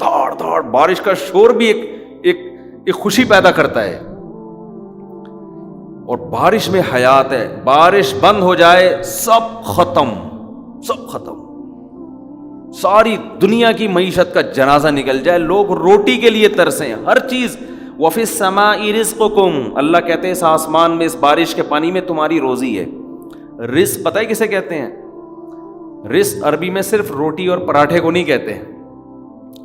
دھاڑ دھاڑ بارش کا شور بھی ایک خوشی پیدا کرتا ہے. اور بارش میں حیات ہے. بارش بند ہو جائے سب ختم, سب ختم. ساری دنیا کی معیشت کا جنازہ نکل جائے, لوگ روٹی کے لیے ترسیں, ہر چیز. وَفِي السَّمَاءِ رِزْقُكُمْ, اللہ کہتے ہیں اس آسمان میں, اس بارش کے پانی میں تمہاری روزی ہے. رزق پتہ ہے کسے کہتے ہیں؟ رزق عربی میں صرف روٹی اور پراٹھے کو نہیں کہتے ہیں.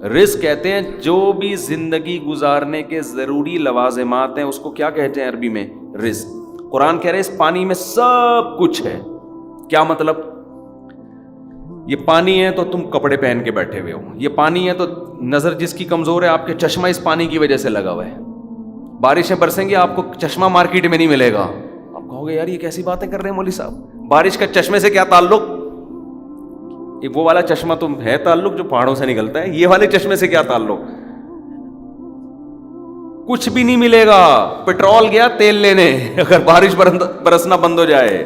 رزق کہتے ہیں جو بھی زندگی گزارنے کے ضروری لوازمات ہیں, اس کو کیا کہتے ہیں عربی میں؟ رزق. قرآن کہہ رہے ہیں اس پانی میں سب کچھ ہے. کیا مطلب؟ یہ پانی ہے تو تم کپڑے پہن کے بیٹھے ہوئے ہو, یہ پانی ہے تو نظر جس کی کمزور ہے آپ کے چشمہ اس پانی کی وجہ سے لگا ہوا ہے. بارشیں برسیں گی آپ کو چشمہ مارکیٹ میں نہیں ملے گا. آپ کہو گے یار یہ کیسی باتیں کر رہے ہیں مولوی صاحب, بارش کا چشمے سے کیا تعلق؟ وہ والا چشمہ تو ہے تعلق جو پہاڑوں سے نکلتا ہے, یہ والے چشمے سے کیا تعلق؟ کچھ بھی نہیں ملے گا. پیٹرول گیا تیل لینے, اگر بارش برسنا بند ہو جائے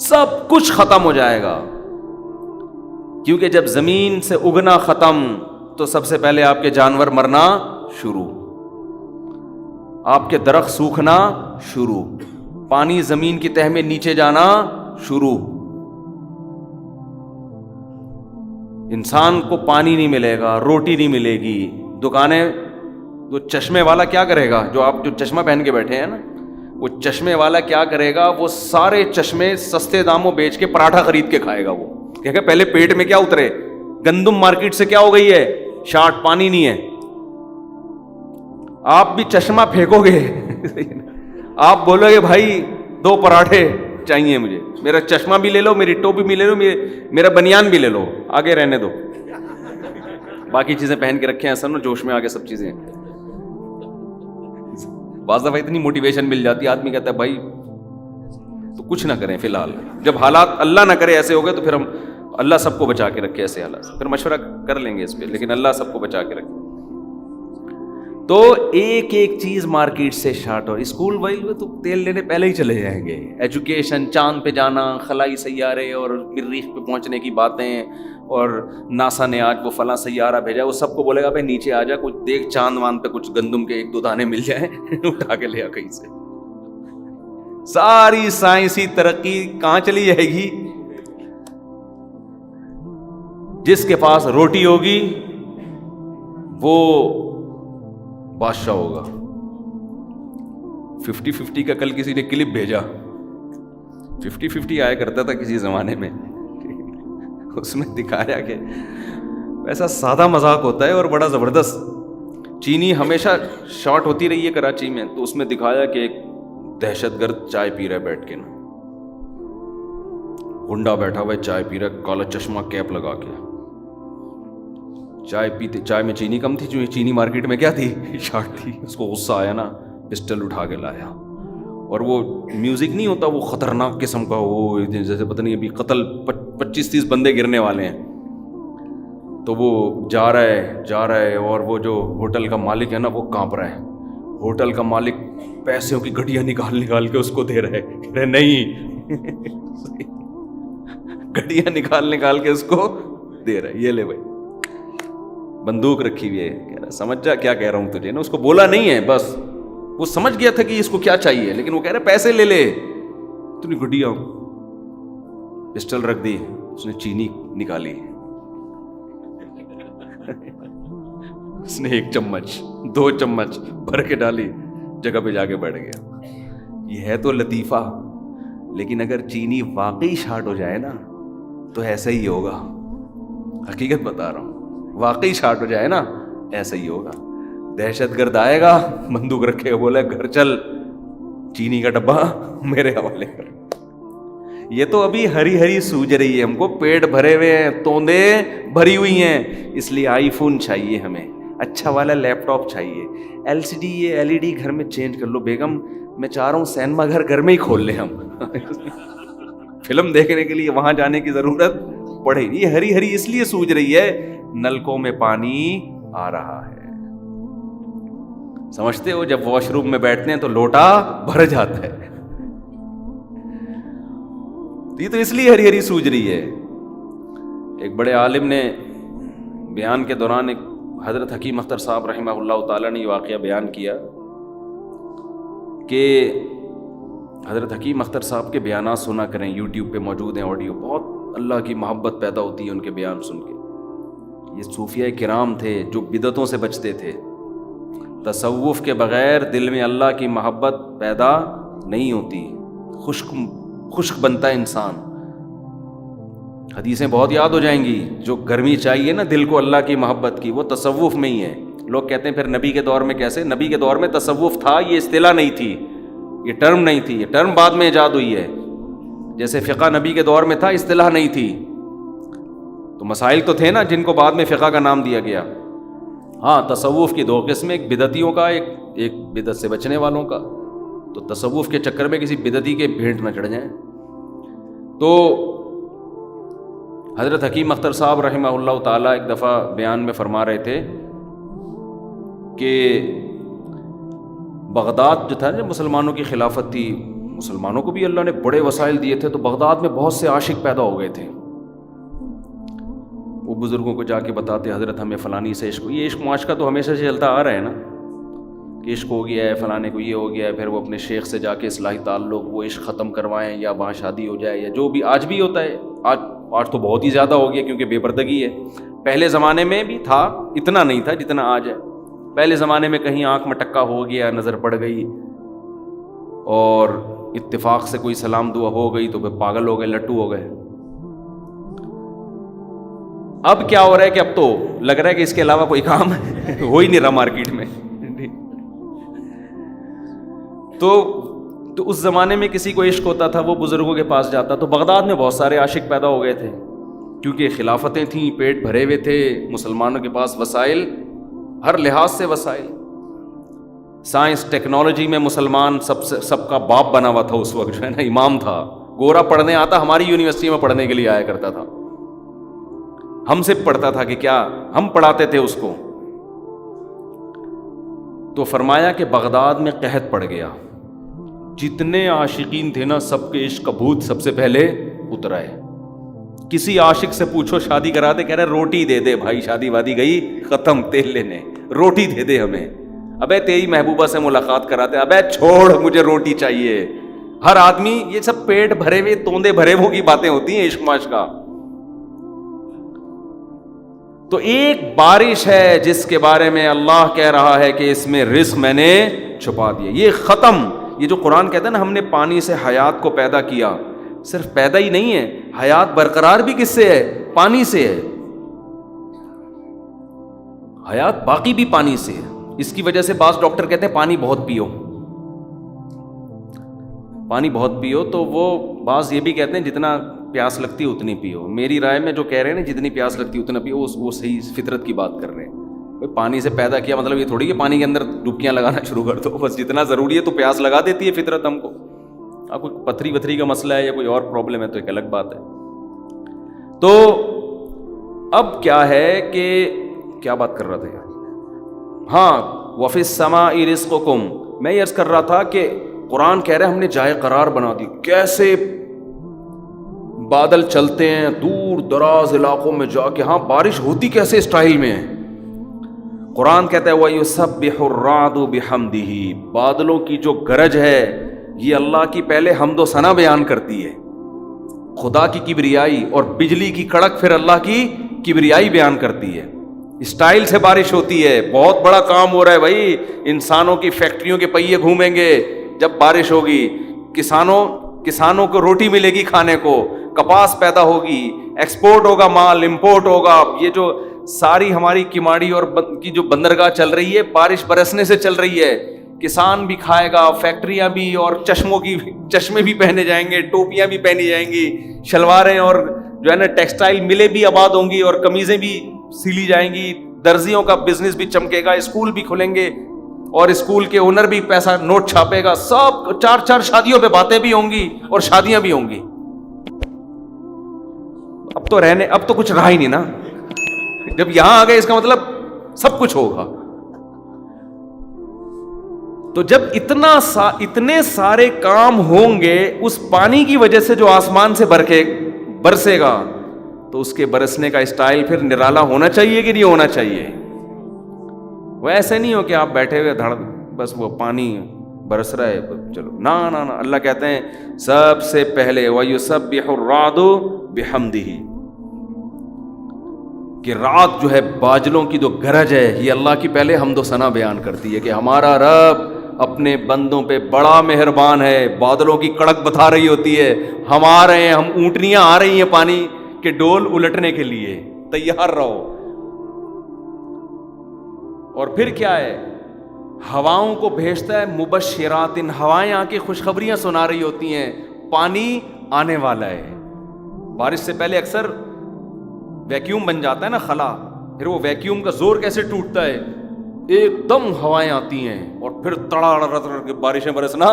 سب کچھ ختم ہو جائے گا. کیونکہ جب زمین سے اگنا ختم تو سب سے پہلے آپ کے جانور مرنا شروع, آپ کے درخت سوکھنا شروع, پانی زمین کی تہ میں نیچے جانا شروع. انسان کو پانی نہیں ملے گا, روٹی نہیں ملے گی, دکانیں, وہ چشمے والا کیا کرے گا؟ جو آپ جو چشمہ پہن کے بیٹھے ہیں نا, وہ چشمے والا کیا کرے گا؟ وہ سارے چشمے سستے داموں بیچ کے پراٹھا خرید کے کھائے گا. وہ کہ پہلے پیٹ میں کیا اترے؟ گندم مارکیٹ سے کیا ہو گئی ہے؟ شارٹ, پانی نہیں ہے. آپ بھی چشمہ پھینکو گے, آپ بولو گے بھائی 2 پراٹھے چاہیے مجھے, میرا چشمہ بھی لے لو, میری ٹوپی بھی لے لو, میرا بنیان بھی لے لو, آگے رہنے دو, باقی چیزیں پہن کے رکھے ہیں اصل میں جوش میں آگے سب چیزیں. بعض دفعہ اتنی موٹیویشن مل جاتی ہے, آدمی کہتا ہے بھائی تو کچھ نہ کریں فی الحال, جب حالات اللہ نہ کرے ایسے ہو گئے تو پھر ہم, اللہ سب کو بچا کے رکھے ایسے حالات, پھر مشورہ کر لیں گے اس پہ, لیکن اللہ سب کو بچا کے رکھے. تو ایک ایک چیز مارکیٹ سے شارٹ ہو. اسکول وہی تو تیل لینے پہلے ہی چلے جائیں گے. ایجوکیشن, چاند پہ جانا, خلائی سیارے اور مریخ پہ پہنچنے کی باتیں, اور ناسا نے آج وہ فلاں سیارہ بھیجا, وہ سب کو بولے گا بھائی نیچے آ جا, کچھ دیکھ چاند واند پہ کچھ گندم کے 1-2 دانے مل جائیں, اٹھا کے لے آ کہیں سے. ساری سائنسی ترقی کہاں چلی جائے گی؟ جس کے پاس روٹی ہوگی وہ بادشاہ ہوگا. 50-50 کا کل کسی نے کلپ بھیجا, 50-50 آیا کرتا تھا کسی زمانے میں, اس میں دکھایا کہ ایسا سادہ مذاق ہوتا ہے اور بڑا زبردست. چینی ہمیشہ شارٹ ہوتی رہی ہے کراچی میں, تو اس میں دکھایا کہ ایک دہشت گرد چائے پی رہا ہے بیٹھ کے نا, گنڈا بیٹھا ہوا ہے چائے پی رہا ہے, کالا چشمہ کیپ لگا کے, چائے پیتے, چائے میں چینی کم تھی, جو چینی مارکیٹ میں کیا تھی؟ شارٹ تھی. اس کو غصہ آیا نا, پسٹل اٹھا کے لایا, اور وہ میوزک نہیں ہوتا وہ خطرناک قسم کا, وہ جیسے پتہ نہیں ابھی قتل 25-30 بندے گرنے والے ہیں, تو وہ جا رہا ہے اور وہ جو ہوٹل کا مالک ہے نا وہ کانپ رہا ہے. ہوٹل کا مالک پیسوں کی گڈیاں نکال کے اس کو دے رہا ہے, کہہ رہے نہیں, گڈیاں نکال کے اس کو دے رہا ہے, یہ لے بھائی, بندوق رکھی ہوئی ہے. کہہ رہا سمجھ جا کیا کہہ رہا ہوں تجھے نا. اس کو بولا نہیں ہے, بس وہ سمجھ گیا تھا کہ اس کو کیا چاہیے, لیکن وہ کہہ رہا پیسے لے لے. تو نے گڈیاں, پسٹل رکھ دی, اس نے چینی نکالی, اس نے 1 چمچ 2 چمچ بھر کے ڈالی, جگہ پہ جا کے بیٹھ گیا. یہ ہے تو لطیفہ, لیکن اگر چینی واقعی شارٹ ہو جائے نا تو ایسا ہی ہوگا. حقیقت بتا رہا ہوں, واقعی شارٹ ہو جائے نا ایسا ہی ہوگا. دہشت گرد آئے گا, بندوق رکھے, بولے گھر چل, چینی کا ڈبہ میرے حوالے کر. یہ تو ابھی ہری سوج رہی ہے, ہم کو پیٹ بھرے ہوئے ہیں, توندے بھری ہوئی ہیں, اس لیے آئی فون چاہیے ہمیں, اچھا والا لیپ ٹاپ چاہیے, LCD یہ LED گھر میں چینج کر لو. بیگم میں چاہ رہا ہوں سینما گھر میں ہی کھول لیں ہم, فلم دیکھنے کے لیے وہاں جانے کی ضرورت پڑے. یہ ہری اس لیے سوج رہی ہے, نلکوں میں پانی آ رہا ہے. سمجھتے ہو جب واش روم میں بیٹھتے ہیں تو لوٹا بھر جاتا ہے, یہ تو اس لیے ہری سوج رہی ہے. ایک بڑے عالم نے بیان کے دوران ایک حضرت حکیم اختر صاحب رحمہ اللہ تعالیٰ نے یہ واقعہ بیان کیا کہ حضرت حکیم اختر صاحب کے بیانات سنا کریں، یوٹیوب پہ موجود ہیں آڈیو، بہت اللہ کی محبت پیدا ہوتی ہے ان کے بیان سن کے۔ یہ صوفیہ کرام تھے جو بدعتوں سے بچتے تھے، تصوف کے بغیر دل میں اللہ کی محبت پیدا نہیں ہوتی، خشک بنتا ہے انسان۔ حدیثیں بہت یاد ہو جائیں گی، جو گرمی چاہیے نا دل کو اللہ کی محبت کی، وہ تصوف میں ہی ہے۔ لوگ کہتے ہیں پھر نبی کے دور میں کیسے؟ نبی کے دور میں تصوف تھا، یہ اصطلاح نہیں تھی، یہ ٹرم نہیں تھی، یہ ٹرم بعد میں ایجاد ہوئی ہے۔ جیسے فقہ نبی کے دور میں تھا، اصطلاح نہیں تھی، تو مسائل تو تھے نا جن کو بعد میں فقہ کا نام دیا گیا۔ ہاں، تصوف کی دو قسم، ایک بدعتیوں کا، ایک بدعت سے بچنے والوں کا۔ تو تصوف کے چکر میں کسی بدعتی کے بھیٹ میں چڑھ جائیں۔ تو حضرت حکیم اختر صاحب رحمہ اللہ تعالیٰ ایک دفعہ بیان میں فرما رہے تھے کہ بغداد جو تھا نا، مسلمانوں کی خلافت تھی، مسلمانوں کو بھی اللہ نے بڑے وسائل دیے تھے، تو بغداد میں بہت سے عاشق پیدا ہو گئے تھے۔ وہ بزرگوں کو جا کے بتاتے، حضرت ہمیں فلانی سے عشق، یہ عشق معاشقہ تو ہمیشہ سے چلتا آ رہا ہے نا، کہ عشق ہو گیا ہے، فلانے کو یہ ہو گیا ہے، پھر وہ اپنے شیخ سے جا کے اصلاحی تعلق، وہ عشق ختم کروائیں، یا وہاں شادی ہو جائے، یا جو بھی آج بھی ہوتا ہے۔ آج تو بہت ہی زیادہ ہو گیا کیونکہ بے پردگی ہے۔ پہلے زمانے میں بھی تھا، اتنا نہیں تھا جتنا آج ہے۔ پہلے زمانے میں کہیں آنکھ میں ٹکا ہو گیا، نظر پڑ گئی، اور اتفاق سے کوئی سلام دعا ہو گئی تو پھر پاگل ہو گئے، لٹو ہو گئے۔ اب کیا ہو رہا ہے کہ اب تو لگ رہا ہے کہ اس کے علاوہ کوئی کام ہو ہی نہیں رہا مارکیٹ میں۔ تو اس زمانے میں کسی کو عشق ہوتا تھا، وہ بزرگوں کے پاس جاتا، تو بغداد میں بہت سارے عاشق پیدا ہو گئے تھے، کیونکہ خلافتیں تھیں، پیٹ بھرے ہوئے تھے، مسلمانوں کے پاس وسائل، ہر لحاظ سے وسائل، سائنس ٹیکنالوجی میں مسلمان سب کا باپ بنا ہوا تھا اس وقت، جو ہے نا، امام تھا، گورا پڑھنے آتا، ہماری یونیورسٹی میں پڑھنے کے لیے آیا کرتا تھا، ہم سے پڑھتا تھا کہ کیا ہم پڑھاتے تھے اس کو۔ تو فرمایا کہ بغداد میں قحط پڑ گیا، جتنے عاشقین تھے نا، سب کے عشق کا بھوت سب سے پہلے اترا ہے۔ کسی عاشق سے پوچھو شادی کرا دے، کہہ رہے روٹی دے دے بھائی، شادی وادی گئی ختم، تیل لینے، روٹی دے دے ہمیں۔ ابے تیری محبوبہ سے ملاقات کراتے، ابے چھوڑ مجھے روٹی چاہیے۔ ہر آدمی، یہ سب پیٹ بھرے ہوئے، توندے بھرے ہوئے کی باتیں ہوتی ہیں عشق معاشقہ۔ تو ایک بارش ہے جس کے بارے میں اللہ کہہ رہا ہے کہ اس میں رزق میں نے چھپا دیا، یہ ختم۔ یہ جو قرآن کہتا ہے نا، ہم نے پانی سے حیات کو پیدا کیا، صرف پیدا ہی نہیں ہے، حیات برقرار بھی کس سے ہے؟ پانی سے ہے، حیات باقی بھی پانی سے ہے۔ اس کی وجہ سے بعض ڈاکٹر کہتے ہیں پانی بہت پیو، پانی بہت پیو، تو وہ بعض یہ بھی کہتے ہیں جتنا پیاس لگتی ہے اتنی پیو۔ میری رائے میں جو کہہ رہے ہیں نا جتنی پیاس لگتی ہے اتنا پیو، وہ صحیح فطرت کی بات کر رہے ہیں۔ پانی سے پیدا کیا مطلب یہ تھوڑی کہ پانی کے اندر ڈبکیاں لگانا شروع کر دو، بس جتنا ضروری ہے تو پیاس لگا دیتی ہے فطرت ہم کو۔ اب کوئی پتھری وتھری کا مسئلہ ہے یا کوئی اور پرابلم ہے تو ایک الگ بات ہے۔ تو اب کیا ہے کہ کیا بات کر رہا تھا یار؟ ہاں، وَفِي السَّمَاءِ رِزْقُكُمْ، میں یہ عرض کر رہا تھا کہ قرآن کہہ رہے ہیں ہم نے جائے قرار بنا دی، کیسے بادل چلتے ہیں دور دراز علاقوں میں جا کے، ہاں بارش ہوتی کیسے اسٹائل میں ہے۔ قرآن کہتا ہے وَيُسَبِّحُ الرَّعْدُ بِحَمْدِهِ، بادلوں کی جو گرج ہے یہ اللہ کی پہلے حمد و ثنا بیان کرتی ہے، خدا کی کبریائی، اور بجلی کی کڑک پھر اللہ کی کبریائی بیان کرتی ہے۔ اسٹائل سے بارش ہوتی ہے، بہت بڑا کام ہو رہا ہے بھائی، انسانوں کی فیکٹریوں کے پہیے گھومیں گے جب بارش ہوگی، کسانوں کو روٹی ملے گی کھانے کو، کپاس پیدا ہوگی، ایکسپورٹ ہوگا مال، امپورٹ ہوگا۔ یہ جو ساری ہماری کماڑی اور کی جو بندرگاہ چل رہی ہے بارش برسنے سے چل رہی ہے، کسان بھی کھائے گا، فیکٹریاں بھی، اور چشمے بھی پہنے جائیں گے، ٹوپیاں بھی پہنی جائیں گی، شلواریں اور جو ہے نا ٹیکسٹائل ملیں بھی آباد ہوں گی، اور قمیضیں بھی سلی جائیں گی، درزیوں کا بزنس بھی چمکے گا، اسکول بھی کھلیں گے، اور اسکول کے اونر بھی پیسہ نوٹ چھاپے گا، سب 4 شادیوں پہ باتیں بھی ہوں گی اور شادیاں بھی ہوں گی۔ اب تو کچھ رہا ہی نہیں نا، جب یہاں آ گئے اس کا مطلب سب کچھ ہوگا۔ تو جب اتنے سارے کام ہوں گے اس پانی کی وجہ سے جو آسمان سے برسے گا، تو اس کے برسنے کا اسٹائل پھر نرالا ہونا چاہیے کہ نہیں ہونا چاہیے؟ وہ ایسے نہیں ہو کہ آپ بیٹھے ہوئے دھڑ بس وہ پانی برس رہا ہے چلو، نا نا نا، اللہ کہتے ہیں سب سے پہلے وَيُسَبِّحُ الرَّعْدُ بِحَمْدِهِ، کہ رات جو ہے باجلوں کی جو گرج ہے یہ اللہ کی پہلے حمد و ثنا بیان کرتی ہے کہ ہمارا رب اپنے بندوں پہ بڑا مہربان ہے. بادلوں کی کڑک بتا رہی ہوتی ہے، ہم آ رہے ہیں، ہم اونٹنیاں آ رہی ہیں پانی کے ڈول الٹنے کے لیے، تیار رہو. اور پھر کیا ہے، ہواؤں کو بھیجتا ہے مبشرات، ہوائیں آ کے خوشخبریاں سنا رہی ہوتی ہیں پانی آنے والا ہے. بارش سے پہلے اکثر ویکیوم بن جاتا ہے نا خلا، پھر وہ ویکیوم کا زور کیسے ٹوٹتا ہے، ایک دم ہوائیں آتی ہیں اور پھر تڑا کے بارشیں برسنا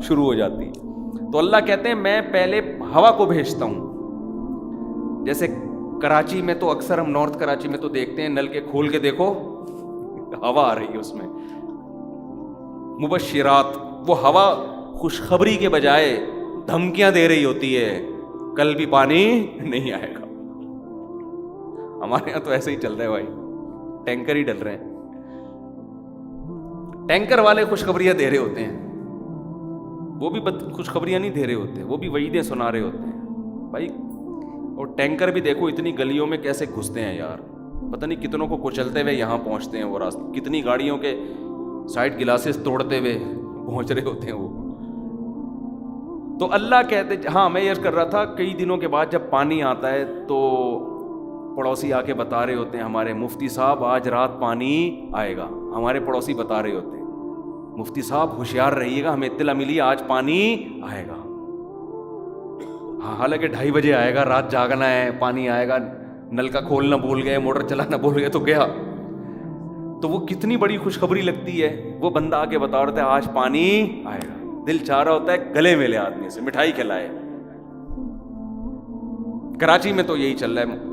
شروع ہو جاتی ہیں. تو اللہ کہتے ہیں میں پہلے ہوا کو بھیجتا ہوں. جیسے کراچی میں تو اکثر ہم نارتھ کراچی میں تو دیکھتے ہیں نل کے کھول کے دیکھو ہوا آ رہی ہے اس میں، مبشرات، وہ ہوا خوشخبری کے بجائے دھمکیاں دے رہی ہوتی ہے کل بھی پانی نہیں آئے گا. ہمارے یہاں تو ایسے ہی چل رہا ہے بھائی، ٹینکر ہی ڈل رہے ہیں، ٹینکر والے خوشخبریاں دے رہے ہوتے ہیں، وہ بھی خوشخبریاں نہیں دے رہے ہوتے، وہ بھی وعیدیں سنا رہے ہوتے ہیں بھائی. اور ٹینکر بھی دیکھو اتنی گلیوں میں کیسے گھستے ہیں یار، پتہ نہیں کتنوں کو کچلتے ہوئے یہاں پہنچتے ہیں وہ راستے، کتنی گاڑیوں کے سائڈ گلاسز توڑتے ہوئے پہنچ رہے ہوتے ہیں وہ. تو اللہ کہتے، ہاں میں یہ کر رہا تھا، کئی دنوں کے بعد جب پانی آتا ہے تو پڑوسی آ کے بتا رہے ہوتے ہیں ہمارے مفتی صاحب آج رات پانی آئے گا. ہمارے پڑوسی بتا رہے ہوتے ہیں مفتی صاحب ہوشیار رہیے گا، ہمیں اطلاع ملی آج پانی آئے گا. ہاں حالانکہ 2:30 بجے آئے گا، رات جاگنا ہے، پانی آئے گا، نل کا کھولنا بھول گئے، موٹر چلانا بھول گئے تو گیا. تو وہ کتنی بڑی خوشخبری لگتی ہے. وہ بندہ آ کے بتا رہا ہے آج پانی آئے گا، دل چاہ رہا ہوتا ہے گلے ملے آدمی سے، مٹھائی کھلائے. کراچی میں تو یہی چل رہا ہے.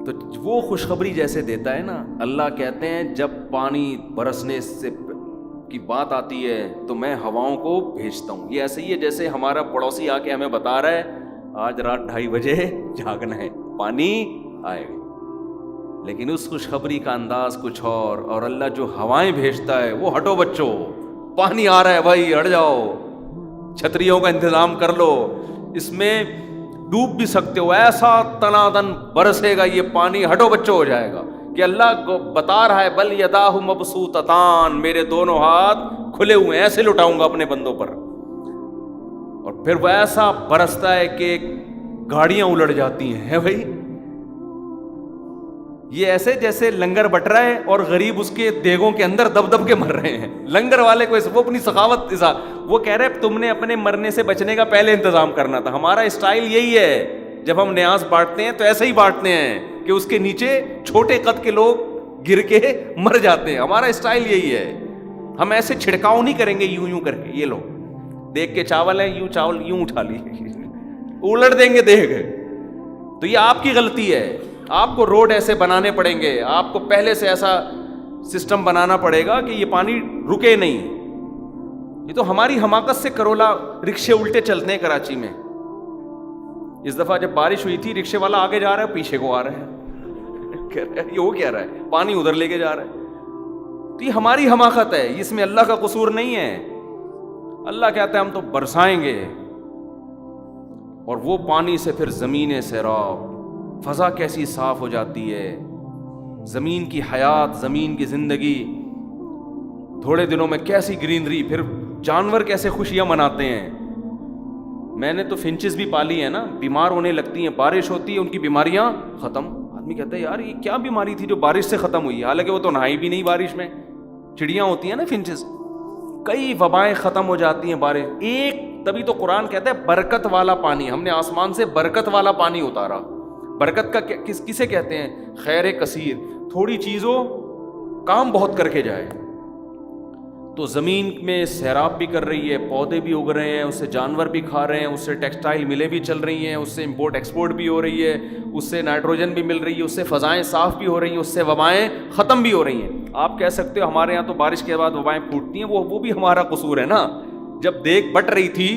تو وہ خوشخبری جیسے دیتا ہے نا اللہ، کہتے ہیں جب پانی برسنے سے کی بات آتی ہے تو میں ہواؤں کو بھیجتا ہوں. یہ ایسے ہی ہے جیسے ہمارا پڑوسی آ کے ہمیں بتا رہا ہے آج رات 2:30 بجے جاگنا ہے، پانی آئے گا. لیکن اس خوشخبری کا انداز کچھ اور اللہ جو ہوائیں بھیجتا ہے وہ ہٹو بچوں، پانی آ رہا ہے بھائی، ہٹ جاؤ، چھتریوں کا انتظام کر لو، اس میں ڈوب بھی سکتے ہو، ایسا تنادن برسے گا یہ پانی، ہٹو بچوں ہو جائے گا. کہ اللہ کو بتا رہا ہے بل یداہ مبسوطتان، میرے دونوں ہاتھ کھلے ہوئے ہیں، ایسے لٹاؤں گا اپنے بندوں پر. اور پھر وہ ایسا برستا ہے کہ گاڑیاں الٹ جاتی ہیں بھائی. یہ ایسے جیسے لنگر بٹ رہا ہے اور غریب اس کے دیگوں کے اندر دب دب کے مر رہے ہیں. لنگر والے کو وہ اپنی سخاوت، وہ کہہ رہے تم نے اپنے مرنے سے بچنے کا پہلے انتظام کرنا تھا. ہمارا اسٹائل یہی ہے، جب ہم نیاز بانٹتے ہیں تو ایسے ہی بانٹتے ہیں کہ اس کے نیچے چھوٹے قد کے لوگ گر کے مر جاتے ہیں. ہمارا اسٹائل یہی ہے، ہم ایسے چھڑکاؤ نہیں کریں گے یوں کر کے، یہ لو دیکھ کے چاول ہے، یوں چاول یوں اٹھا لی، الٹ دیں گے دیکھ. تو یہ آپ کی غلطی ہے. آپ کو روڈ ایسے بنانے پڑیں گے، آپ کو پہلے سے ایسا سسٹم بنانا پڑے گا کہ یہ پانی رکے نہیں. یہ تو ہماری حماقت سے کرولا رکشے الٹے چلتے ہیں کراچی میں. اس دفعہ جب بارش ہوئی تھی رکشے والا آگے جا رہا ہے، پیچھے کو آ رہا ہے، یہ وہ کہہ رہا ہے پانی ادھر لے کے جا رہا ہے. تو یہ ہماری حماقت ہے، اس میں اللہ کا قصور نہیں ہے. اللہ کہتا ہے ہم تو برسائیں گے، اور وہ پانی سے پھر زمینیں سیراب، فضا کیسی صاف ہو جاتی ہے، زمین کی حیات، زمین کی زندگی، تھوڑے دنوں میں کیسی گرینری، پھر جانور کیسے خوشیاں مناتے ہیں. میں نے تو فنچز بھی پالی ہیں نا، بیمار ہونے لگتی ہیں، بارش ہوتی ہے ان کی بیماریاں ختم. آدمی کہتا ہے یار یہ کیا بیماری تھی جو بارش سے ختم ہوئی، حالانکہ وہ تو نہائی بھی نہیں بارش میں. چڑیاں ہوتی ہیں نا فنچز، کئی وبائیں ختم ہو جاتی ہیں بارش ایک. تبھی تو قرآن کہتا ہے برکت والا پانی، ہم نے آسمان سے برکت والا پانی اتارا. برکت کا کسے کہتے ہیں؟ خیر کثیر، تھوڑی چیز ہو کام بہت کر کے جائے. تو زمین میں سیراب بھی کر رہی ہے، پودے بھی اگ رہے ہیں، اس سے جانور بھی کھا رہے ہیں، اس سے ٹیکسٹائل ملیں بھی چل رہی ہیں، اس سے امپورٹ ایکسپورٹ بھی ہو رہی ہے، اس سے نائٹروجن بھی مل رہی ہے، اس سے فضائیں صاف بھی ہو رہی ہیں، اس سے وبائیں ختم بھی ہو رہی ہیں. آپ کہہ سکتے ہو ہمارے یہاں تو بارش کے بعد وبائیں پھوٹتی ہیں، وہ بھی ہمارا قصور ہے نا. جب دیگ بٹ رہی تھی،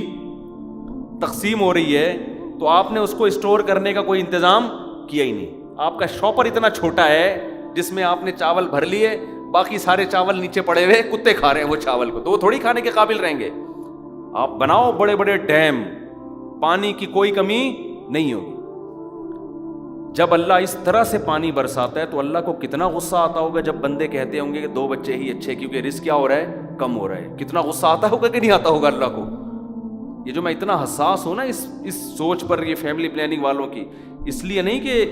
تقسیم ہو رہی ہے، تو آپ نے اس کو اسٹور کرنے کا کوئی انتظام کیا ہی نہیں. آپ کا شاپر اتنا چھوٹا ہے جس میں آپ نے چاول بھر لیے, باقی سارے چاول نیچے پڑے ہوئے, کتے کھا رہے ہیں وہ چاول کو, تو وہ تھوڑی کھانے کے قابل رہیں گے. آپ بناؤ بڑے بڑے ڈیم, پانی کی کوئی کمی نہیں ہوگی. جب اللہ اس طرح سے پانی برساتا ہے تو اللہ کو کتنا غصہ آتا ہوگا جب بندے کہتے ہوں گے کہ 2 بچے ہی اچھے, کیونکہ رزق کیا ہو رہا ہے, کم ہو رہا ہے. کتنا غصہ آتا ہوگا کہ نہیں آتا ہوگا اللہ کو. یہ جو میں اتنا حساس ہوں نا اس سوچ پر, یہ فیملی پلاننگ والوں کی, اس لیے نہیں کہ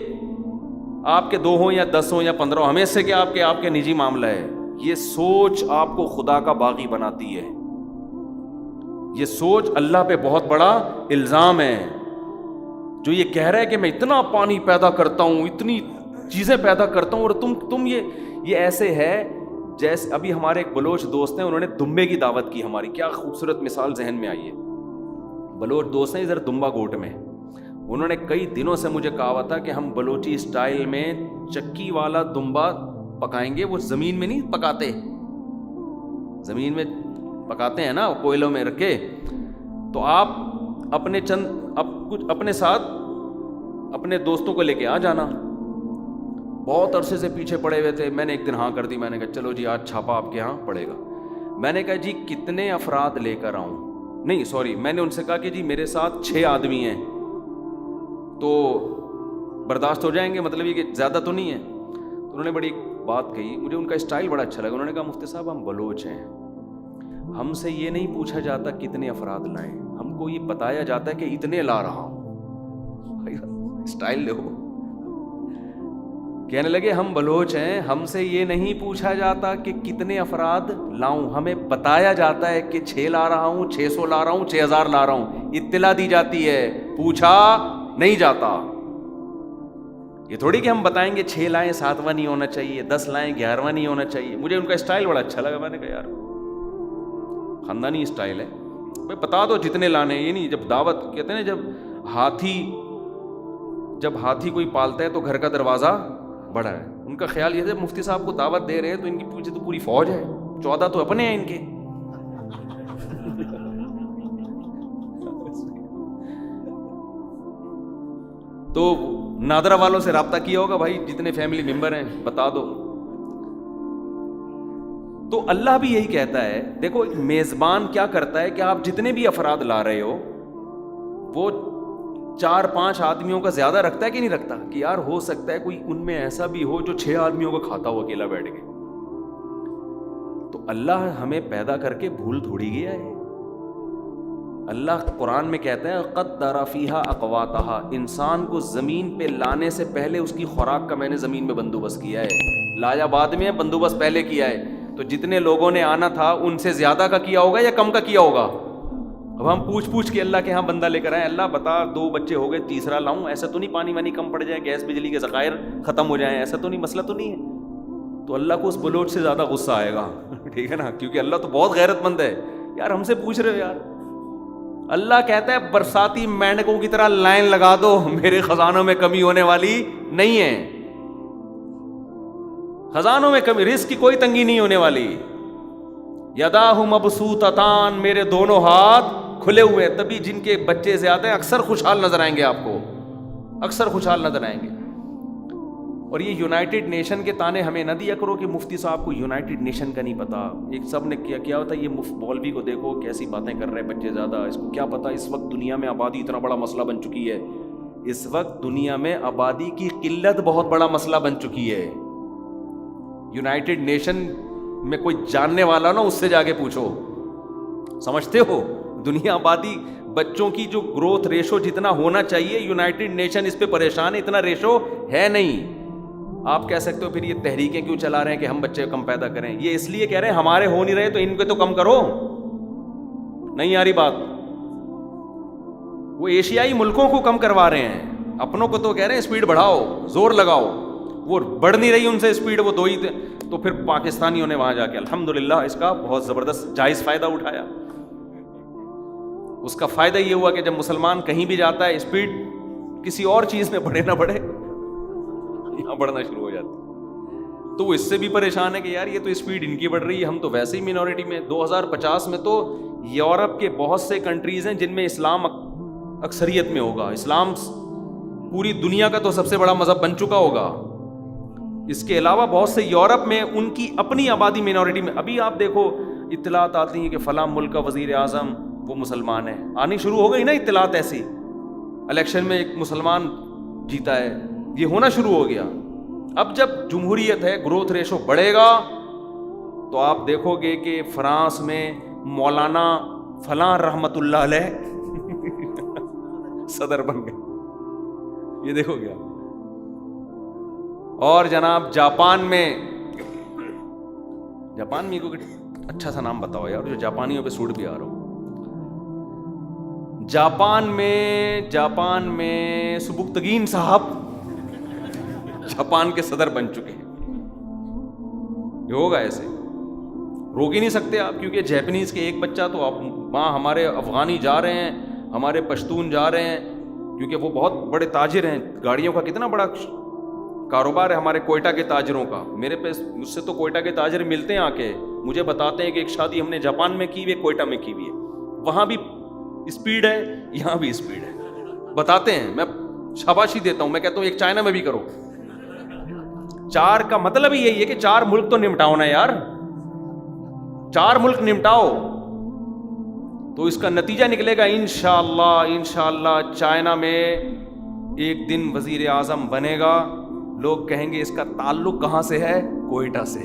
آپ کے 2 ہوں یا 10 ہوں یا 15 ہوں, ہمیں سے کہ آپ کے نجی معاملہ ہے. یہ سوچ آپ کو خدا کا باغی بناتی ہے. یہ سوچ اللہ پہ بہت بڑا الزام ہے. جو یہ کہہ رہا ہے کہ میں اتنا پانی پیدا کرتا ہوں, اتنی چیزیں پیدا کرتا ہوں, اور تم یہ ایسے ہے جیسے ابھی ہمارے ایک بلوچ دوست ہیں, انہوں نے دمبے کی دعوت کی ہماری. کیا خوبصورت مثال ذہن میں آئی ہے. بلوچ دوست ہیں ادھر دمبا گوٹ میں, انہوں نے کئی دنوں سے مجھے کہا ہوا تھا کہ ہم بلوچی اسٹائل میں چکی والا دمبا پکائیں گے. وہ زمین میں نہیں پکاتے, زمین میں پکاتے ہیں نا کوئلوں میں رکھ کے. تو آپ اپنے ساتھ اپنے دوستوں کو لے کے آ جانا. بہت عرصے سے پیچھے پڑے ہوئے تھے. میں نے ایک دن ہاں کر دی, میں نے کہا چلو جی آج چھاپا آپ کے ہاں پڑے گا. میں نے کہا جی کتنے افراد لے کر آؤں, نہیں سوری, میں نے ان سے کہا کہ جی میرے ساتھ 6 آدمی ہیں تو برداشت ہو جائیں گے, مطلب یہ کہ زیادہ تو نہیں ہے. تو انہوں نے بڑی بات کہی, مجھے ان کا اسٹائل بڑا اچھا لگا. انہوں نے کہا مفتی صاحب ہم بلوچ ہیں, ہم سے یہ نہیں پوچھا جاتا کتنے افراد لائیں, ہم کو یہ بتایا جاتا ہے کہ اتنے لا رہا ہوں. اسٹائل دیکھو. کہنے لگے ہم بلوچ ہیں, ہم سے یہ نہیں پوچھا جاتا کہ کتنے افراد لاؤں, ہمیں بتایا جاتا ہے کہ 6 لا رہا ہوں, 600 لا رہا ہوں, 6000 لا رہا ہوں. اطلاع دی جاتی ہے, پوچھا نہیں جاتا. یہ تھوڑی کہ ہم بتائیں گے 6 لائیں 7واں نہیں ہونا چاہیے, 10 لائیں 11واں نہیں ہونا چاہیے. مجھے ان کا اسٹائل بڑا اچھا لگا. میں نے کہا یار خاندانی اسٹائل ہے, بھائی بتا دو جتنے لانے. یہ نہیں جب دعوت کہتے ہیں نا, جب ہاتھی کوئی پالتا ہے تو گھر کا دروازہ بڑا ہے. ان کا خیال یہ تھا مفتی صاحب کو دعوت دے رہے ہیں تو ان کی پیچھے تو پوری فوج ہے, 14 تو اپنے ہیں ان کے. تو نادرا والوں سے رابطہ کیا ہوگا, بھائی جتنے فیملی ممبر ہیں بتا دو. تو اللہ بھی یہی کہتا ہے, دیکھو میزبان کیا کرتا ہے کہ آپ جتنے بھی افراد لا رہے ہو وہ 4-5 آدمیوں کا زیادہ رکھتا ہے کہ نہیں رکھتا, کہ یار ہو سکتا ہے کوئی ان میں ایسا بھی ہو جو 6 آدمیوں کو کھاتا ہو اکیلا بیٹھ کے. تو اللہ ہمیں پیدا کر کے بھول تھوڑی گیا ہے. اللہ قرآن میں کہتا ہے قدر فیہا اقواتہا, انسان کو زمین پہ لانے سے پہلے اس کی خوراک کا میں نے زمین میں بندوبست کیا ہے. لایا بعد میں, بندوبست پہلے کیا ہے. تو جتنے لوگوں نے آنا تھا ان سے زیادہ کا کیا ہوگا یا کم کا کیا ہوگا. اب ہم پوچھ کے اللہ کے ہاں بندہ لے کر آئے, اللہ بتا 2 بچے ہو گئے, تیسرا لاؤں, ایسا تو نہیں پانی وانی کم پڑ جائے, گیس بجلی کے ذخائر ختم ہو جائیں, ایسا تو نہیں, مسئلہ تو نہیں ہے. تو اللہ کو اس بلوچ سے زیادہ غصہ آئے گا, ٹھیک ہے نا, کیونکہ اللہ تو بہت غیرت مند ہے. یار ہم سے پوچھ رہے ہو یار. اللہ کہتا ہے برساتی مینڈکوں کی طرح لائن لگا دو, میرے خزانوں میں کمی ہونے والی نہیں ہے. خزانوں میں کمی, رزق کی کوئی تنگی نہیں ہونے والی. یداہ مبسوطتان, میرے دونوں ہاتھ کھلے ہوئے. تبھی جن کے بچے زیادہ ہیں اکثر خوشحال نظر آئیں گے آپ کو, اکثر خوشحال نظر آئیں گے. اور یہ یونائٹڈ نیشن کے تانے ہمیں نہ دیا کرو کہ مفتی صاحب کو یونائٹڈ نیشن کا نہیں پتا. ایک سب نے کیا ہوتا ہے, یہ مولوی کو دیکھو کیسی باتیں کر رہے ہیں, بچے زیادہ, اس کو کیا پتا. اس وقت دنیا میں آبادی اتنا بڑا مسئلہ بن چکی ہے. اس وقت دنیا میں آبادی کی قلت بہت بڑا مسئلہ بن چکی ہے. یونائٹڈ نیشن میں کوئی جاننے والا نا, اس سے جا کے پوچھو, سمجھتے ہو دنیا آبادی بچوں کی جو گروتھ ریشو جتنا ہونا چاہیے, یونائٹڈ نیشن اس پہ پریشان ہے, اتنا ریشو ہے نہیں. آپ کہہ سکتے ہو پھر یہ تحریکیں کیوں چلا رہے ہیں کہ ہم بچے کم پیدا کریں. یہ اس لیے کہہ رہے ہیں ہمارے ہو نہیں رہے تو ان کے تو کم کرو. نہیں آ رہی بات. وہ ایشیائی ملکوں کو کم کروا رہے ہیں, اپنوں کو تو کہہ رہے ہیں اسپیڈ بڑھاؤ, زور لگاؤ. وہ بڑھ نہیں رہی ان سے اسپیڈ, وہ 2 ہی تھے. تو پھر پاکستانیوں نے وہاں جا کے الحمدللہ اس کا بہت زبردست جائز فائدہ اٹھایا. اس کا فائدہ یہ ہوا کہ جب مسلمان کہیں بھی جاتا ہے اسپیڈ کسی اور چیز میں بڑھے نہ بڑھے, یہاں بڑھنا شروع ہو جاتی. تو وہ اس سے بھی پریشان ہے کہ یار یہ تو اسپیڈ ان کی بڑھ رہی ہے, ہم تو ویسے ہی مینورٹی میں. 2050 میں تو یورپ کے بہت سے کنٹریز ہیں جن میں اسلام اکثریت میں ہوگا. اسلام پوری دنیا کا تو سب سے بڑا مذہب بن چکا ہوگا. اس کے علاوہ بہت سے یورپ میں ان کی اپنی آبادی مینورٹی میں. ابھی آپ دیکھو اطلاعات آتی ہیں کہ فلاں ملک کا وزیر اعظم وہ مسلمان ہے, آنی شروع ہو گئی نا اطلاعات ایسی. الیکشن میں ایک مسلمان جیتا ہے, یہ ہونا شروع ہو گیا. اب جب جمہوریت ہے, گروتھ ریشو بڑھے گا, تو آپ دیکھو گے کہ فرانس میں مولانا فلاں رحمت اللہ علیہ صدر بن گئے, یہ دیکھو گے. اور جناب جاپان میں کوئی اچھا سا نام بتاؤ یار جو جاپانیوں پہ سوٹ بھی آ رہا ہو. جاپان میں سبکتگین صاحب جاپان کے صدر بن چکے ہیں. یہ ہوگا ایسے, روک ہی نہیں سکتے آپ, کیونکہ جیپنیز کے ایک بچہ تو آپ وہاں ہمارے افغانی جا رہے ہیں, ہمارے پشتون جا رہے ہیں, کیونکہ وہ بہت بڑے تاجر ہیں. گاڑیوں کا کتنا بڑا کاروبار ہے ہمارے کوئٹہ کے تاجروں کا. مجھ سے تو کوئٹہ کے تاجر ملتے ہیں آ کے, مجھے بتاتے ہیں کہ ایک شادی ہم نے جاپان میں کی ہوئی ہے, کوئٹہ میں کی ہوئی ہے, وہاں بھی اسپیڈ ہے, یہاں بھی اسپیڈ ہے. بتاتے ہیں, میں شاباشی دیتا ہوں, میں کہتا ہوں ایک چائنا میں بھی کرو. 4 کا مطلب ہی یہی ہے کہ 4 ملک تو نمٹاؤ نا یار, 4 ملک نمٹاؤ, تو اس کا نتیجہ نکلے گا انشاءاللہ چائنا میں ایک دن وزیر اعظم بنے گا. لوگ کہیں گے اس کا تعلق کہاں سے ہے؟ کوئٹہ سے.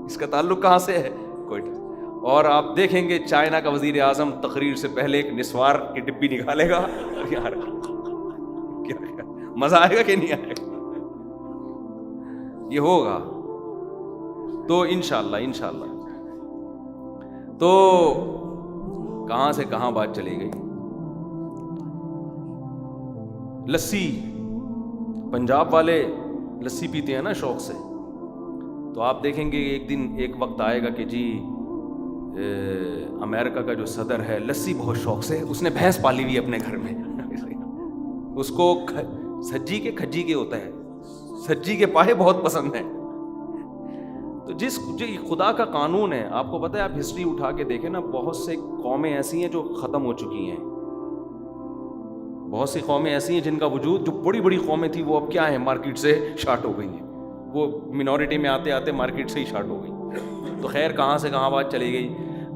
اس کا تعلق کہاں سے ہے؟ کوئٹہ. اور آپ دیکھیں گے چائنا کا وزیر اعظم تقریر سے پہلے ایک نسوار کی ڈبی نکالے گا. یار مزہ آئے گا کہ نہیں آئے گا؟ یہ ہوگا. تو انشاءاللہ تو کہاں سے کہاں بات چلی گئی. لسی, پنجاب والے لسی پیتے ہیں نا شوق سے, تو آپ دیکھیں گے ایک دن ایک وقت آئے گا کہ جی امریکہ کا جو صدر ہے لسی بہت شوق سے, اس نے بھینس پالی ہوئی اپنے گھر میں, اس کو سجی کے کھجی کے ہوتا ہے, سجی کے پائے بہت پسند ہیں. تو جو خدا کا قانون ہے, آپ کو پتہ ہے, آپ ہسٹری اٹھا کے دیکھیں نا, بہت سے قومیں ایسی ہیں جو ختم ہو چکی ہیں, بہت سی قومیں ایسی ہیں جن کا وجود, جو بڑی بڑی قومیں تھیں وہ اب کیا ہیں, مارکیٹ سے شارٹ ہو گئی ہیں, وہ منورٹی میں آتے آتے مارکیٹ سے ہی شارٹ ہو گئی. تو خیر کہاں سے کہاں بات چلی گئی.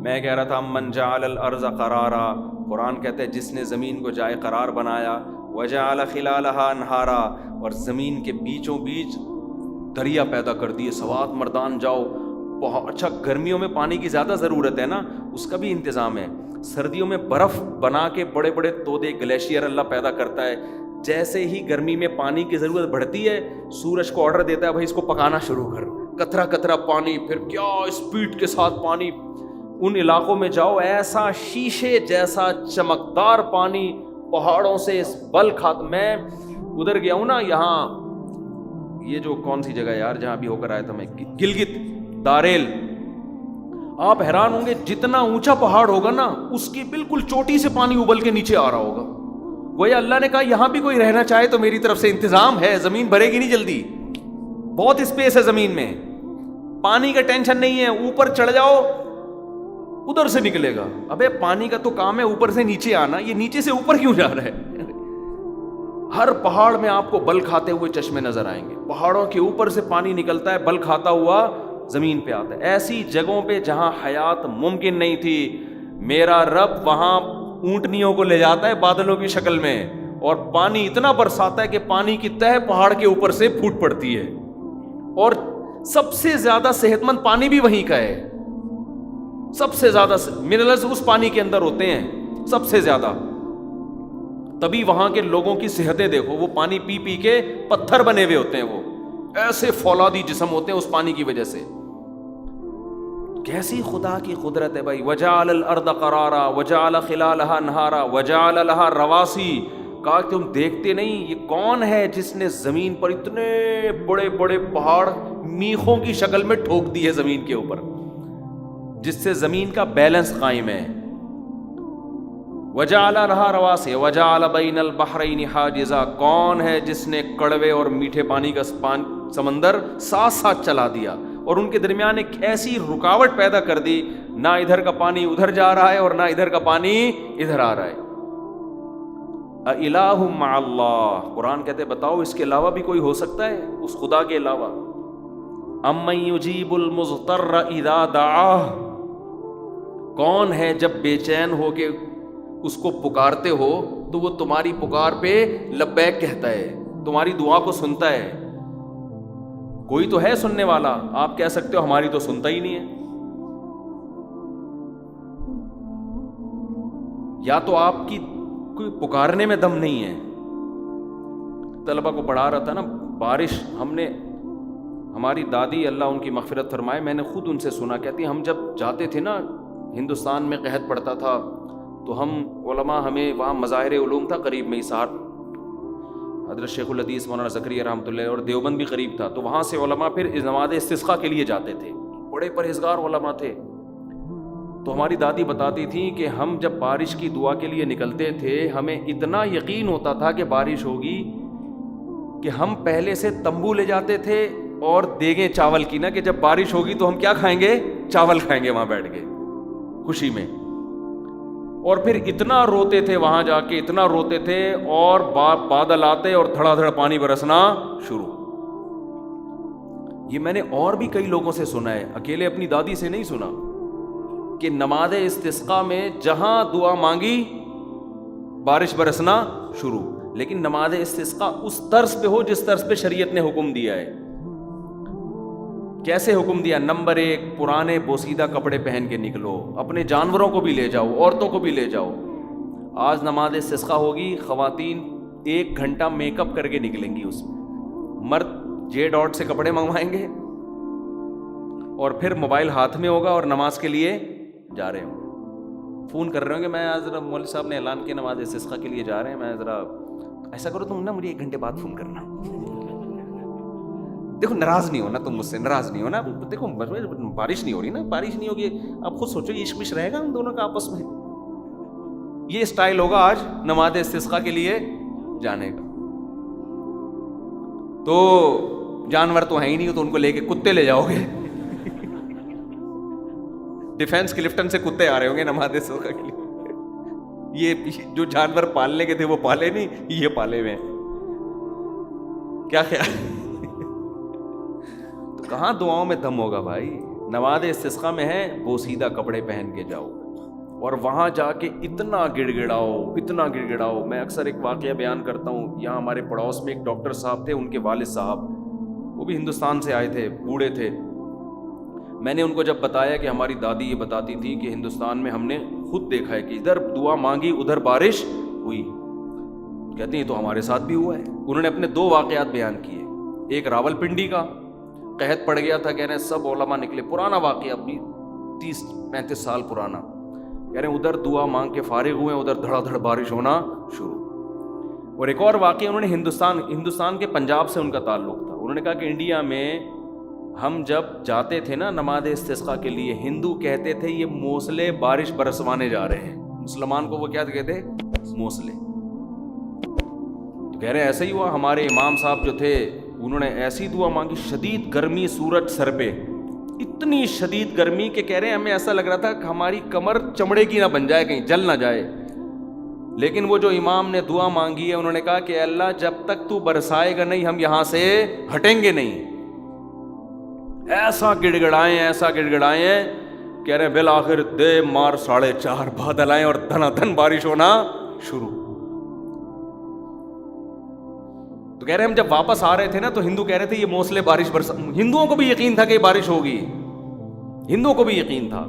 میں کہہ رہا تھا من جعل الارض قرارا, قرآن کہتا ہے جس نے زمین کو جائے قرار بنایا, وجعل خلالها انہارا, اور زمین کے بیچوں بیچ دریا پیدا کر دیے, سوات مردان جاؤ. اچھا گرمیوں میں پانی کی زیادہ ضرورت ہے نا, اس کا بھی انتظام ہے. سردیوں میں برف بنا کے بڑے بڑے تودے گلیشیئر اللہ پیدا کرتا ہے. جیسے ہی گرمی میں پانی کی ضرورت بڑھتی ہے, سورج کو آرڈر دیتا ہے بھائی اس کو پکانا شروع کر, قطرہ قطرہ پانی, پھر کیا اسپیڈ کے ساتھ پانی. ان علاقوں میں جاؤ, ایسا شیشے جیسا چمکدار پانی پہاڑوں سے بل کھاتا. میں ادھر گیا ہوں نا, یہاں یہ جو کون سی جگہ یار جہاں بھی ہو کر آیا تھا میں, گلگت داریل. آپ حیران ہوں گے, جتنا اونچا پہاڑ ہوگا نا اس کی بالکل چوٹی سے پانی ابل کے نیچے آ رہا ہوگا. گویا اللہ نے کہا یہاں بھی کوئی رہنا چاہے تو میری طرف سے انتظام ہے, زمین بھرے گی نہیں جلدی, بہت اسپیس ہے زمین میں, پانی کا ٹینشن نہیں ہے. اوپر چڑھ جاؤ ادھر سے نکلے گا. ابے پانی کا تو کام ہے اوپر سے نیچے آنا, یہ نیچے سے اوپر کیوں جا رہا ہے؟ ہر پہاڑ میں آپ کو بل کھاتے ہوئے چشمے نظر آئیں گے, پہاڑوں کے اوپر سے پانی نکلتا ہے, بل کھاتا ہوا زمین پہ آتا ہے. ایسی جگہوں پہ جہاں حیات ممکن نہیں تھی, میرا رب وہاں اونٹنیوں کو لے جاتا ہے بادلوں کی شکل میں, اور پانی اتنا برساتا ہے کہ پانی کی تہ پہاڑ کے اوپر سے پھوٹ پڑتی ہے. اور سب سے زیادہ صحت مند پانی بھی وہیں کا ہے, سب سے زیادہ منرلز اس پانی کے اندر ہوتے ہیں سب سے زیادہ. تبھی وہاں کے لوگوں کی صحتیں دیکھو, وہ پانی پی پی کے پتھر بنے ہوئے ہوتے ہیں, وہ ایسے فولادی جسم ہوتے ہیں اس پانی کی وجہ سے. کیسی خدا کی قدرت ہے بھائی. وجعل الارض قرارا وجعل خلالها انہارا وجعل لها رواسی. کہا تم دیکھتے نہیں یہ کون ہے جس نے زمین پر اتنے بڑے بڑے پہاڑ میخوں کی شکل میں ٹھوک دی ہے زمین کے اوپر, جس سے زمین کا بیلنس قائم ہے. وجعل لها رواسی وجعل بین البحرین حاجزا. کون ہے جس نے کڑوے اور میٹھے پانی کا سمندر ساتھ ساتھ چلا دیا اور ان کے درمیان ایک ایسی رکاوٹ پیدا کر دی, نہ ادھر کا پانی ادھر جا رہا ہے اور نہ ادھر کا پانی ادھر آ رہا ہے. اِلٰہٌ مع اللہ، قرآن کہتے بتاؤ اس کے علاوہ بھی کوئی ہو سکتا ہے اس خدا کے علاوہ؟ امن یجیب المضطر اذا دعاہ، کون ہے جب بے چین ہو کے اس کو پکارتے ہو تو وہ تمہاری پکار پہ لبیک کہتا ہے، تمہاری دعا کو سنتا ہے؟ کوئی تو ہے سننے والا، آپ کہہ سکتے ہو ہماری تو سنتا ہی نہیں ہے۔ یا تو آپ کی کوئی پکارنے میں دم نہیں ہے۔ طلبہ کو پڑھا رہا تھا نا، بارش ہماری دادی اللہ ان کی مغفرت فرمائے، میں نے خود ان سے سنا، کہتی ہم جب جاتے تھے نا ہندوستان میں قحط پڑتا تھا تو ہم علماء، ہمیں وہاں مظاہر علوم تھا قریب میں ہی، سہار حضرت شیخ الحدیث مولانا زکریا رحمۃ اللہ، اور دیوبند بھی قریب تھا، تو وہاں سے علماء پھر نماز استسقاء کے لیے جاتے تھے، بڑے پرہیزگار علماء تھے۔ تو ہماری دادی بتاتی تھیں کہ ہم جب بارش کی دعا کے لیے نکلتے تھے ہمیں اتنا یقین ہوتا تھا کہ بارش ہوگی کہ ہم پہلے سے تمبو لے جاتے تھے اور دیگیں چاول کی نا، کہ جب بارش ہوگی تو ہم کیا کھائیں گے؟ چاول کھائیں گے وہاں بیٹھ کے خوشی میں۔ اور پھر اتنا روتے تھے وہاں جا کے، اتنا روتے تھے، اور بادل آتے اور دھڑا دھڑ پانی برسنا شروع۔ یہ میں نے اور بھی کئی لوگوں سے سنا ہے، اکیلے اپنی دادی سے نہیں سنا، کہ نماز استسقاء میں جہاں دعا مانگی بارش برسنا شروع۔ لیکن نماز استسقاء اس طرز پہ ہو جس طرز پہ شریعت نے حکم دیا ہے۔ کیسے حکم دیا؟ نمبر 1، پرانے بوسیدہ کپڑے پہن کے نکلو، اپنے جانوروں کو بھی لے جاؤ، عورتوں کو بھی لے جاؤ۔ آج نماز استسقاء ہوگی، خواتین 1 گھنٹہ میک اپ کر کے نکلیں گی، اس میں مرد J.Dot سے کپڑے منگوائیں گے اور پھر موبائل ہاتھ میں ہوگا اور نماز کے لیے جا رہے ہوں، فون کر رہے ہوں کہ میں آج ذرا مولوی صاحب نے اعلان کیا نماز استسقاء کے لیے جا رہے ہیں، میں ذرا ایسا کرو تم نا مجھے 1 گھنٹے بعد فون کرنا۔ دیکھو ناراض نہیں ہونا، تم مجھ سے ناراض نہیں ہونا، دیکھو بارش نہیں ہو رہی نا، بارش نہیں ہوگی، اب خود سوچو یہ عشق رہے گا ہم دونوں کا آپس میں؟ یہ اسٹائل ہوگا آج نماز استسقاء کے لیے جانے کا۔ تو جانور تو ہیں ہی نہیں، تو ان کو لے کے کتے لے جاؤ گے، ڈیفینس کلفٹن سے کتے آ رہے ہوں گے نماز استسقاء کے لیے۔ یہ جو جانور پالنے کے تھے وہ پالے نہیں، یہ پالے ہوئے ہیں۔ کیا خیال؟ تو کہاں دعاؤں میں دم ہوگا بھائی؟ نماز استسقاء میں ہے بوسیدہ کپڑے پہن کے جاؤ اور وہاں جا کے اتنا گڑ گڑاؤ، اتنا گڑ گڑاؤ۔ میں اکثر ایک واقعہ بیان کرتا ہوں، یہاں ہمارے پڑوس میں ایک ڈاکٹر صاحب تھے، ان کے والد صاحب وہ بھی ہندوستان سے آئے تھے، بوڑھے تھے۔ میں نے ان کو جب بتایا کہ ہماری دادی یہ بتاتی تھی کہ ہندوستان میں ہم نے خود دیکھا ہے کہ ادھر دعا مانگی ادھر بارش ہوئی، کہتے ہیں تو ہمارے ساتھ بھی ہوا ہے۔ انہوں نے اپنے 2 واقعات بیان کیے، ایک راول پنڈی کا، قحط پڑ گیا تھا، کہہ رہے ہیں سب علماء نکلے، پرانا واقعہ ابھی 30-35 سال پرانا، کہہ رہے ہیں ادھر دعا مانگ کے فارغ ہوئے، ادھر دھڑا دھڑ بارش ہونا شروع۔ اور ایک اور واقعہ انہوں نے ہندوستان کے پنجاب سے ان کا تعلق تھا، انہوں نے کہا کہ انڈیا میں ہم جب جاتے تھے نا نماز استسقاء کے لیے، ہندو کہتے تھے یہ موسلے بارش برسوانے جا رہے ہیں، مسلمان کو وہ کیا کہتے؟ موسلے۔ تو کہہ رہے ہیں ایسا ہی ہوا، ہمارے امام صاحب جو تھے انہوں نے ایسی دعا مانگی، شدید گرمی، سورج سر پہ، اتنی شدید گرمی کہ کہہ رہے ہیں ہمیں ایسا لگ رہا تھا کہ ہماری کمر چمڑے کی نہ بن جائے، کہیں جل نہ جائے۔ لیکن وہ جو امام نے دعا مانگی ہے انہوں نے کہا کہ اللہ جب تک تو برسائے گا نہیں ہم یہاں سے ہٹیں گے نہیں۔ ایسا گڑ گڑائے، ایسا گڑ گڑائے ہیں، کہہ رہے ہیں بالآخر دے مار 4:30 بادل آئے اور دھنا دھن بارش ہونا شروع۔ تو کہہ رہے ہیں ہم جب واپس آ رہے تھے نا تو ہندو کہہ رہے تھے یہ موسلے بارش ہندوؤں کو بھی یقین تھا کہ بارش ہوگی، ہندوؤں کو بھی یقین تھا۔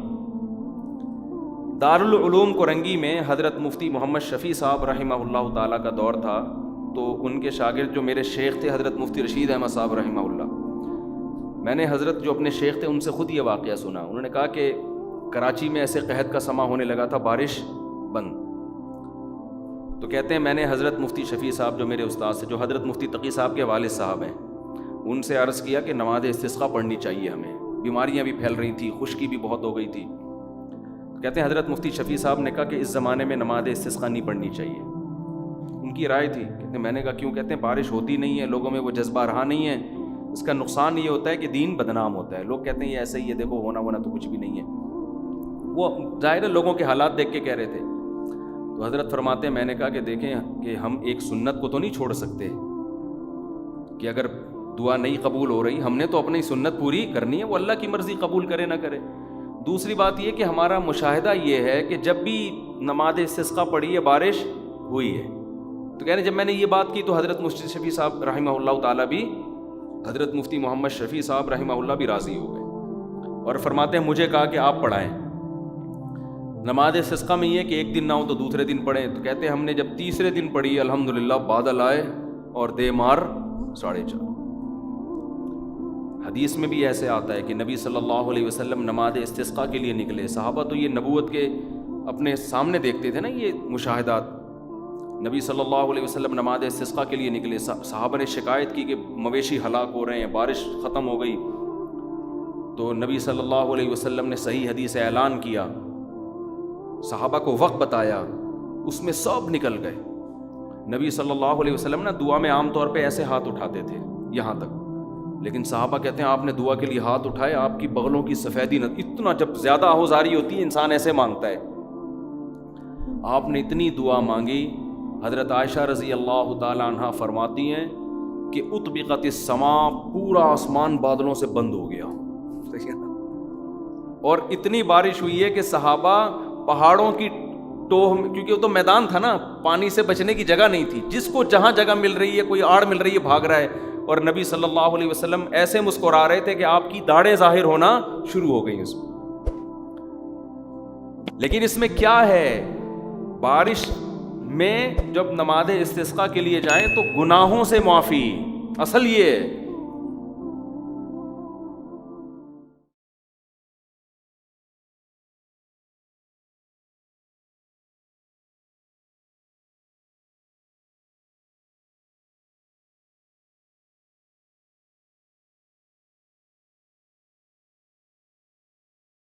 دارالعلوم کرنگی میں حضرت مفتی محمد شفیع صاحب رحمہ اللہ تعالیٰ کا دور تھا، تو ان کے شاگرد جو میرے شیخ تھے حضرت مفتی رشید احمد صاحب رحمہ اللہ، میں نے حضرت جو اپنے شیخ تھے ان سے خود یہ واقعہ سنا۔ انہوں نے کہا کہ کراچی میں ایسے قحط کا سما ہونے لگا تھا، بارش بند، تو کہتے ہیں میں نے حضرت مفتی شفیع صاحب جو میرے استاد سے، جو حضرت مفتی تقی صاحب کے والد صاحب ہیں، ان سے عرض کیا کہ نماز استسقاء پڑھنی چاہیے ہمیں، بیماریاں بھی پھیل رہی تھیں، خشکی بھی بہت ہو گئی تھی۔ کہتے ہیں حضرت مفتی شفیع صاحب نے کہا کہ اس زمانے میں نماز استسقاء نہیں پڑھنی چاہیے۔ ان کی رائے تھی، کہتے ہیں میں نے کہا کیوں؟ کہتے ہیں بارش ہوتی نہیں ہے، لوگوں میں وہ جذبہ رہا نہیں ہے، اس کا نقصان یہ ہوتا ہے کہ دین بدنام ہوتا ہے، لوگ کہتے ہیں یہ ایسا ہی ہے، دیکھو ہونا تو کچھ بھی نہیں ہے، وہ ظاہر ہے لوگوں کے حالات دیکھ کے کہہ رہے تھے۔ تو حضرت فرماتے ہیں میں نے کہا کہ دیکھیں کہ ہم ایک سنت کو تو نہیں چھوڑ سکتے کہ اگر دعا نہیں قبول ہو رہی ہم نے تو اپنی سنت پوری کرنی ہے، وہ اللہ کی مرضی قبول کرے نہ کرے۔ دوسری بات یہ کہ ہمارا مشاہدہ یہ ہے کہ جب بھی نماز استسقاء پڑھی ہے بارش ہوئی ہے، تو کہہ رہے جب میں نے یہ بات کی تو حضرت مفتی شفیع صاحب رحمہ اللہ تعالیٰ بھی، حضرت مفتی محمد شفیع صاحب رحمہ اللہ بھی راضی ہو گئے اور فرماتے ہیں مجھے کہا کہ آپ پڑھائیں۔ نماز استسقاء میں یہ کہ ایک دن نہ ہو تو دوسرے دن پڑھیں، تو کہتے ہیں ہم نے جب تیسرے دن پڑھی الحمدللہ بادل آئے اور دے مار 4:30۔ حدیث میں بھی ایسے آتا ہے کہ نبی صلی اللہ علیہ وسلم نماز استسقاء کے لیے نکلے، صحابہ تو یہ نبوت کے اپنے سامنے دیکھتے تھے نا یہ مشاہدات۔ نبی صلی اللہ علیہ وسلم نماز استسقاء کے لیے نکلے، صحابہ نے شکایت کی کہ مویشی ہلاک ہو رہے ہیں، بارش ختم ہو گئی، تو نبی صلی اللہ علیہ وسلم نے صحیح حدیث اعلان کیا، صحابہ کو وقت بتایا، اس میں سب نکل گئے۔ نبی صلی اللہ علیہ وسلم نا دعا میں عام طور پہ ایسے ہاتھ اٹھاتے تھے یہاں تک، لیکن صحابہ کہتے ہیں آپ نے دعا کے لیے ہاتھ اٹھائے، آپ کی بغلوں کی سفیدی نہ، اتنا جب زیادہ آہوزاری ہوتی ہے انسان ایسے مانگتا ہے، آپ نے اتنی دعا مانگی۔ حضرت عائشہ رضی اللہ تعالی عنہا فرماتی ہیں کہ اطبقت السماء، پورا آسمان بادلوں سے بند ہو گیا، اور اتنی بارش ہوئی ہے کہ صحابہ پہاڑوں کی ٹوہ، کیونکہ وہ تو میدان تھا نا، پانی سے بچنے کی جگہ نہیں تھی، جس کو جہاں جگہ مل رہی ہے، کوئی آڑ مل رہی ہے بھاگ رہا ہے، اور نبی صلی اللہ علیہ وسلم ایسے مسکرا رہے تھے کہ آپ کی داڑھیں ظاہر ہونا شروع ہو گئی اس میں۔ لیکن اس میں کیا ہے، بارش میں جب نماز استسقاء کے لیے جائیں تو گناہوں سے معافی، اصل یہ ہے